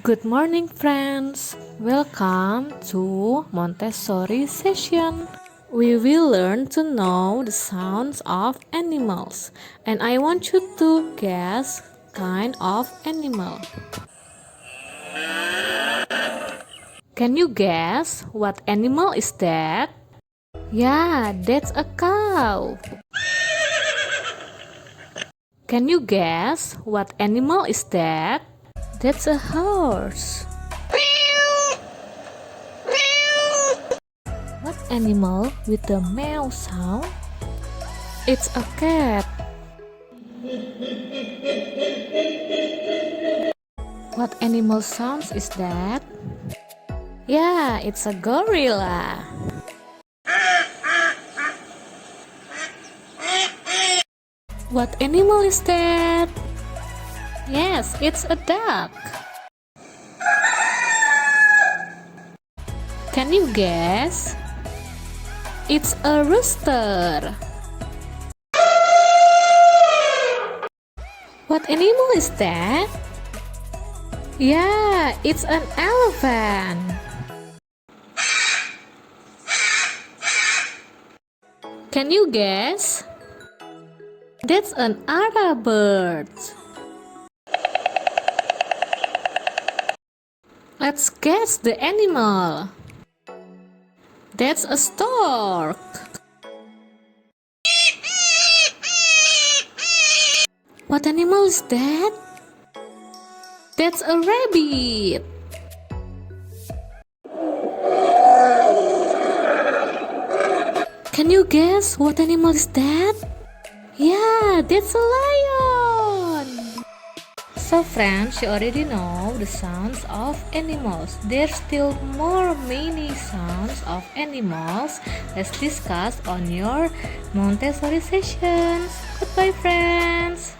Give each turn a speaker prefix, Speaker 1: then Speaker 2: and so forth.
Speaker 1: Good morning, friends. Welcome to Montessori session. We will learn to know the sounds of animals, and I want you to guess kind of animal. Can you guess what animal is that? Yeah, that's a cow. Can you guess what animal is that? That's a horse. What animal with the meow sound? It's a cat. What animal sounds is that? Yeah, it's a gorilla. What animal is that? Yes, it's a duck. Can you guess? It's a rooster. What animal is that? Yeah, it's an elephant. Can you guess? That's an Ara bird. Let's guess the animal. That's a stork. What animal is that? That's a rabbit. Can you guess what animal is that? Yeah, that's a lion. So friends, you already know the sounds of animals. There's still many sounds of animals. Let's discuss on your Montessori sessions. Goodbye friends.